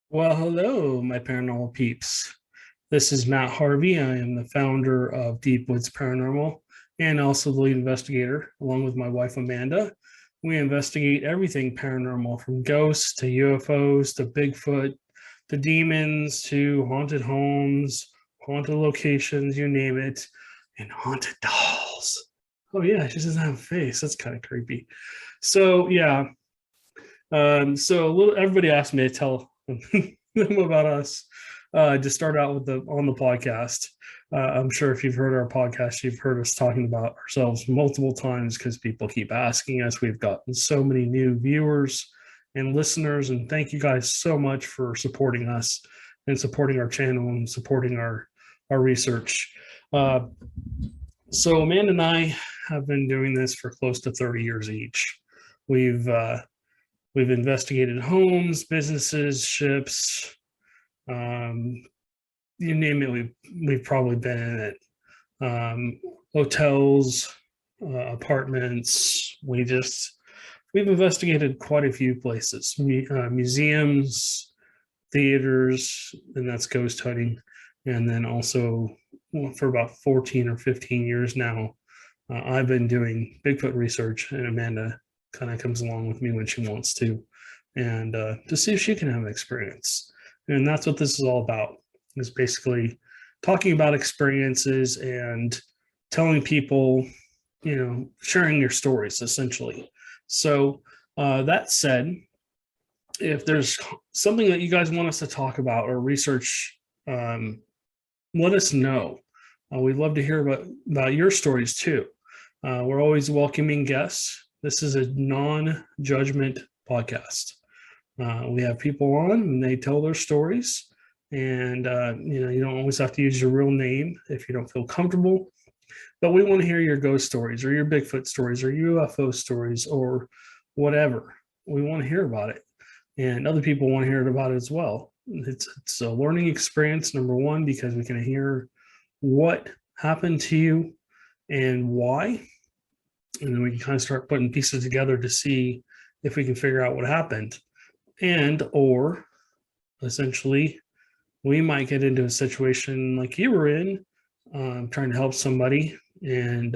Well, hello, my paranormal peeps. This is Matt Harvey. I am the founder of Deep Woods Paranormal and also the lead investigator, along with my wife Amanda. We investigate everything paranormal from ghosts to UFOs to Bigfoot to demons to haunted homes, haunted locations, you name it, and haunted dolls. Oh, yeah, she doesn't have a face. That's kind of creepy. So, yeah, so a little, everybody asked me to tell them about us. To start out with the on the podcast. I'm sure if you've heard our podcast, you've heard us talking about ourselves multiple times because people keep asking us. We've gotten so many new viewers and listeners, and thank you guys so much for supporting us and supporting our channel and supporting our research. Uh, so Amanda and I have been doing this for close to 30 years each. We've uh, We've investigated homes, businesses, ships, um, you name it. We've probably been in it. Hotels, apartments. We've investigated quite a few places, museums, theaters, and that's ghost hunting. And then also for about 14 or 15 years now, I've been doing Bigfoot research, and Amanda kind of comes along with me when she wants to, and to see if she can have an experience. And that's what this is all about, is basically talking about experiences and telling people, sharing your stories essentially. So that said, if there's something that you guys want us to talk about or research, let us know. We'd love to hear about your stories too. We're always welcoming guests. This is a non-judgment podcast. We have people on and they tell their stories, and you don't always have to use your real name if you don't feel comfortable. But we want to hear your ghost stories or your Bigfoot stories or UFO stories or whatever. We want to hear about it, and other people want to hear about it as well. It's a learning experience, number one, because we can hear what happened to you and why, and then we can kind of start putting pieces together to see if we can figure out what happened. And or essentially we might get into a situation like you were in, trying to help somebody, and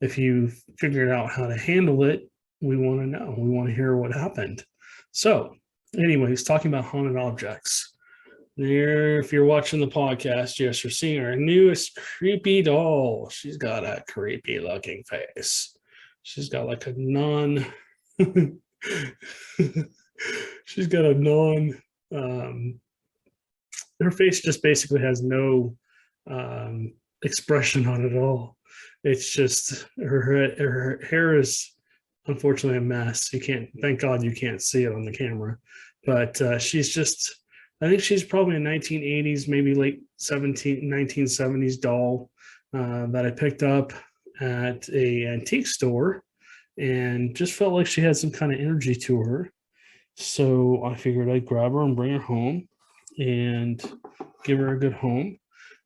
if you figured out how to handle it, we want to know, we want to hear what happened. So anyways, talking about haunted objects, there, if you're watching the podcast, yes, you're seeing our newest creepy doll. She's got a creepy looking face. She's got like a non she's got a non her face just basically has no expression on it at all. It's just her hair is unfortunately a mess. You can't, thank God you can't see it on the camera, but she's just, I think she's probably a 1980s, maybe late 1970s doll that I picked up at a antique store, and just felt like she had some kind of energy to her. So I figured I'd grab her and bring her home and give her a good home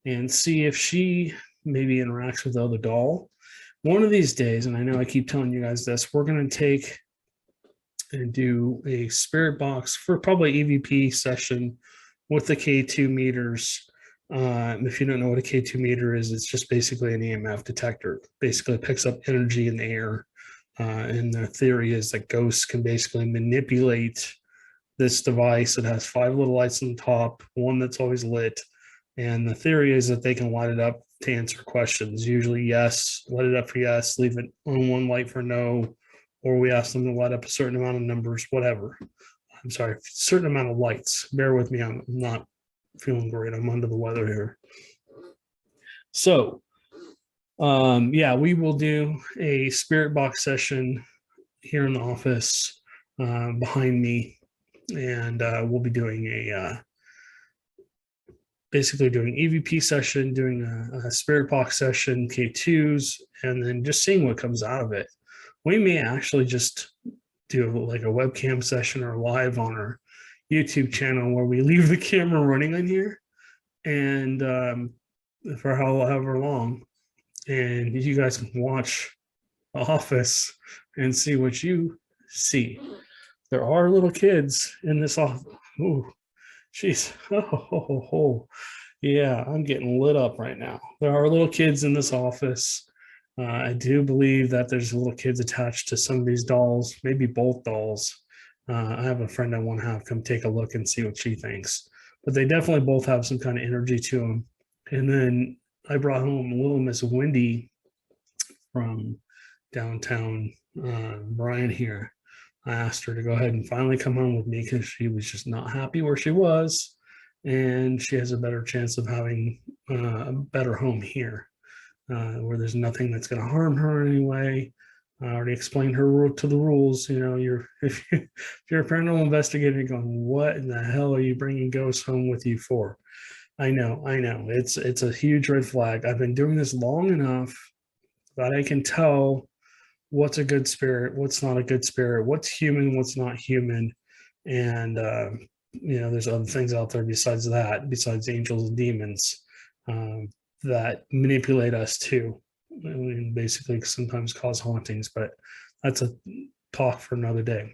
and see if she maybe interacts with the other doll. One of these days, and I know I keep telling you guys this, we're going to take and do a spirit box for probably EVP session with the K2 meters. If you don't know what a K2 meter is, it's just basically an EMF detector. Basically, it picks up energy in the air. And the theory is that ghosts can basically manipulate this device. It has 5 little lights on the top, one that's always lit. And the theory is that they can light it up to answer questions. Usually, yes, light it up for yes, leave it on one light for no, or we ask them to light up a certain amount of numbers, whatever. I'm sorry, certain amount of lights. Bear with me, I'm not feeling great. I'm under the weather here. So, yeah, we will do a spirit box session here in the office behind me, and we'll be doing basically doing EVP session, doing a spirit box session, K2s, and then just seeing what comes out of it. We may actually just do like a webcam session or live on our YouTube channel where we leave the camera running in here, and for however long, and you guys can watch the office and see what you see. There are little kids in this office. Ooh, She's yeah, I'm getting lit up right now. There are little kids in this office. I do believe that there's little kids attached to some of these dolls, maybe both dolls. I have a friend I want to have come take a look and see what she thinks. But they definitely both have some kind of energy to them. And then I brought home little Miss Wendy from downtown Brian here. I asked her to go ahead and finally come home with me because she was just not happy where she was. And she has a better chance of having a better home here where there's nothing that's going to harm her anyway. I already explained her to the rules. You know, if you're a paranormal investigator, you're going, what in the hell are you bringing ghosts home with you for? I know. It's a huge red flag. I've been doing this long enough that I can tell what's a good spirit, what's not a good spirit, what's human, what's not human, and there's other things out there besides that, besides angels and demons, that manipulate us too, and basically sometimes cause hauntings. But that's a talk for another day.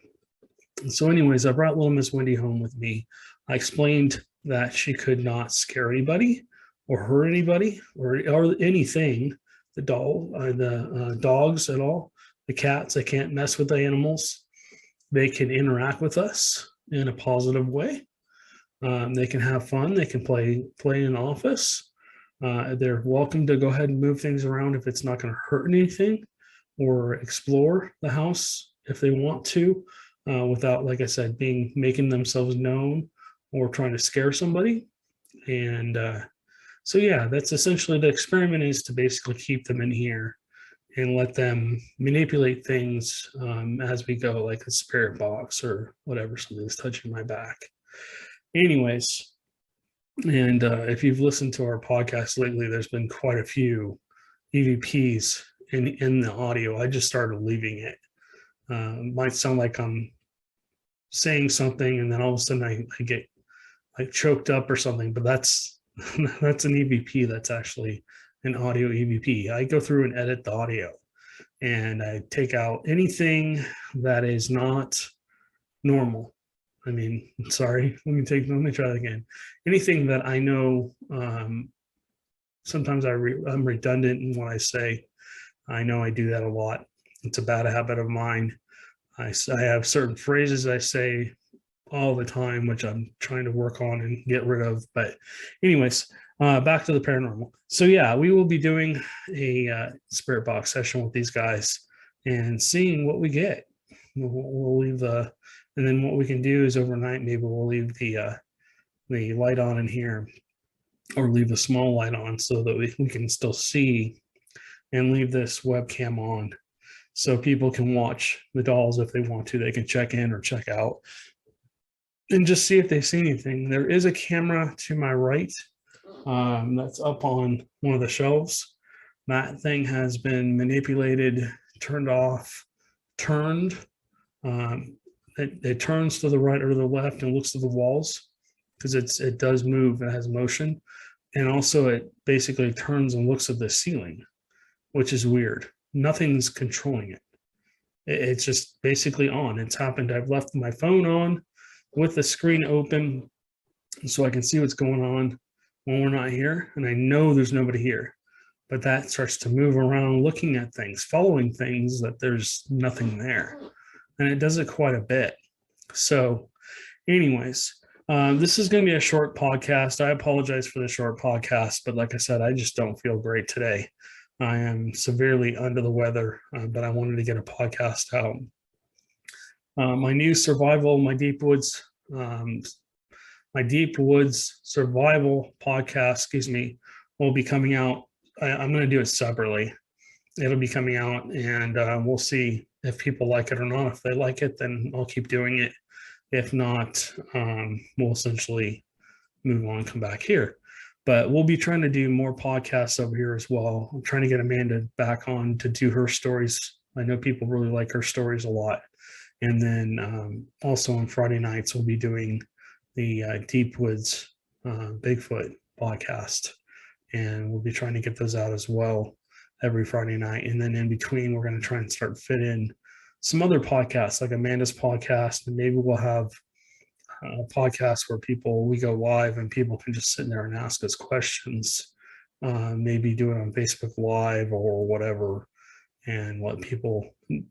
So, anyways, I brought little Miss Wendy home with me. I explained that she could not scare anybody or hurt anybody or anything. The dogs at all, the cats, they can't mess with the animals. They can interact with us in a positive way. They can have fun. They can play in the office. They're welcome to go ahead and move things around if it's not going to hurt anything, or explore the house if they want to, without, like I said, making themselves known or trying to scare somebody. And so, yeah, that's essentially the experiment, is to basically keep them in here and let them manipulate things as we go, like a spirit box or whatever, something's touching my back. Anyways, and if you've listened to our podcast lately, there's been quite a few EVPs in the audio. I just started leaving it. Might sound like I'm saying something and then all of a sudden I get like choked up or something, but that's that's an EVP. That's actually an audio EVP. I go through and edit the audio, and I take out anything that is not normal. I mean, sorry, let me try that again. Anything that I know, sometimes I'm redundant in what I say. I know I do that a lot. It's a bad habit of mine. I have certain phrases I say all the time, which I'm trying to work on and get rid of. But anyways, back to the paranormal. So yeah, we will be doing a spirit box session with these guys and seeing what we get. We'll leave and then what we can do is overnight, maybe we'll leave the light on in here, or leave a small light on so that we can still see, and leave this webcam on so people can watch the dolls if they want to. They can check in or check out and just see if they see anything. There is a camera to my right that's up on one of the shelves. That thing has been manipulated, turned off, turned. It turns to the right or the left and looks to the walls because it does move. It has motion, and also it basically turns and looks at the ceiling, which is weird. Nothing's controlling it. It's just basically on. It's happened. I've left my phone on with the screen open so I can see what's going on when we're not here, and I know there's nobody here. But that starts to move around, looking at things, following things that there's nothing there. And it does it quite a bit. So anyways, this is going to be a short podcast. I apologize for the short podcast, but like I said, I just don't feel great today. I am severely under the weather, but I wanted to get a podcast out. My new survival, my deep woods survival podcast, will be coming out. I'm going to do it separately. It'll be coming out, and we'll see if people like it or not. If they like it, then I'll keep doing it. If not, we'll essentially move on and come back here. But we'll be trying to do more podcasts over here as well. I'm trying to get Amanda back on to do her stories. I know people really like her stories a lot. And then also on Friday nights, we'll be doing the Deep Woods Bigfoot podcast. And we'll be trying to get those out as well every Friday night. And then in between, we're going to try and start fit in some other podcasts, like Amanda's podcast, and maybe we'll have podcast where we go live and people can just sit there and ask us questions. Maybe do it on Facebook Live or whatever, and let people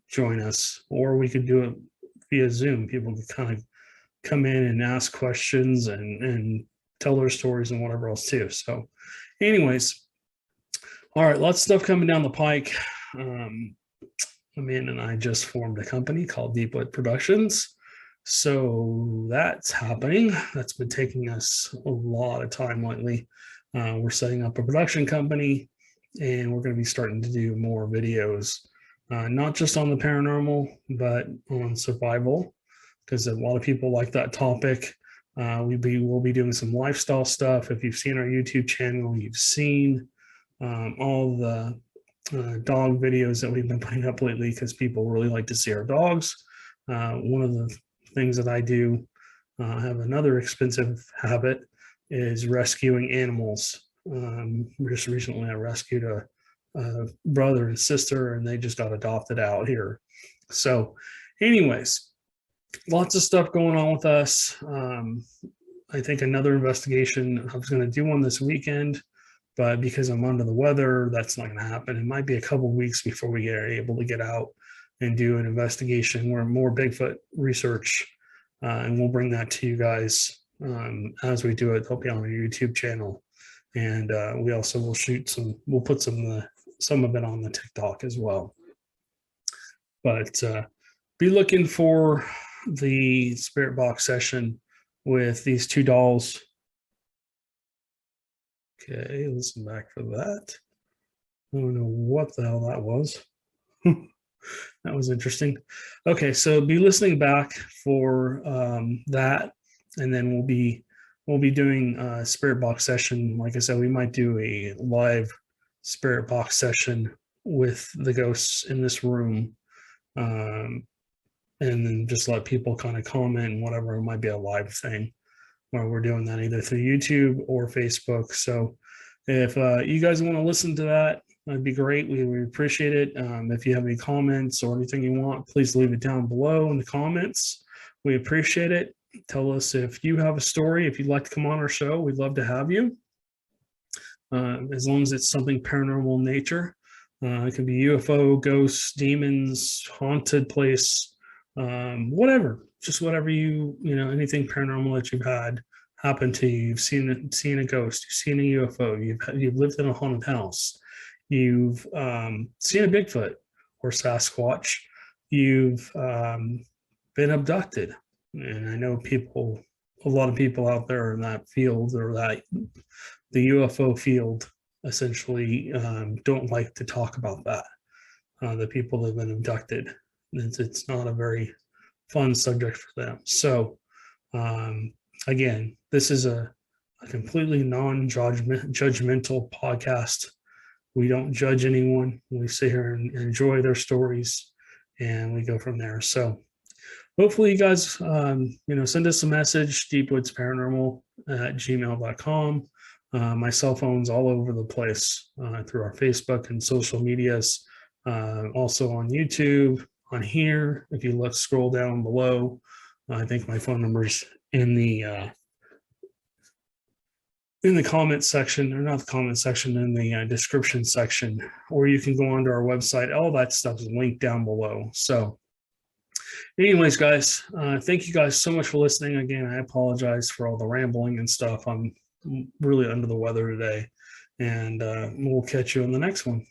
join us. Or we could do it via Zoom. People could kind of come in and ask questions and tell their stories and whatever else too. So, anyways, all right, lots of stuff coming down the pike. Amanda and I just formed a company called Deepwood Productions. So that's happening. That's been taking us a lot of time lately. We're setting up a production company, and we're going to be starting to do more videos, not just on the paranormal, but on survival, because a lot of people like that topic. We'll be doing some lifestyle stuff. If you've seen our YouTube channel, you've seen all the dog videos that we've been putting up lately, because people really like to see our dogs. One of the things that I do, have another expensive habit, is rescuing animals. Just recently I rescued a brother and sister, and they just got adopted out here. So anyways, lots of stuff going on with us. I think another investigation, I was going to do one this weekend, but because I'm under the weather, that's not going to happen. It might be a couple of weeks before we are able to get out and do an investigation or more Bigfoot research. And we'll bring that to you guys as we do it. They'll be on our YouTube channel. And we also will we'll put some of it on the TikTok as well. But be looking for the spirit box session with these two dolls. Okay, listen back for that. I don't know what the hell that was. That was interesting. Okay, so be listening back for that, and then we'll be doing a spirit box session. Like I said, we might do a live spirit box session with the ghosts in this room, and then just let people kind of comment and whatever. It might be a live thing where we're doing that either through YouTube or Facebook. So if you guys want to listen to that, that'd be great. We appreciate it. If you have any comments or anything you want, please leave it down below in the comments. We appreciate it. Tell us if you have a story. If you'd like to come on our show, we'd love to have you. As long as it's something paranormal in nature. It could be UFO, ghosts, demons, haunted place, whatever. Just whatever anything paranormal that you've had happen to you. You've seen a ghost, you've seen a UFO, you've lived in a haunted house, you've seen a Bigfoot or Sasquatch, you've been abducted. And I know a lot of people out there in that field, or that the UFO field, essentially don't like to talk about that. The people that have been abducted. It's not a very fun subject for them. So again, this is a completely non-judgmental podcast. We don't judge anyone. We sit here and enjoy their stories, and we go from there. So hopefully you guys, send us a message, deepwoodsparanormal@gmail.com. My cell phone's all over the place through our Facebook and social medias, also on YouTube, on here. If you scroll down below, I think my phone number's in the comment section, or not the comment section, in the description section, or you can go onto our website. All that stuff is linked down below. So anyways, guys, thank you guys so much for listening. Again, I apologize for all the rambling and stuff. I'm really under the weather today, and we'll catch you in the next one.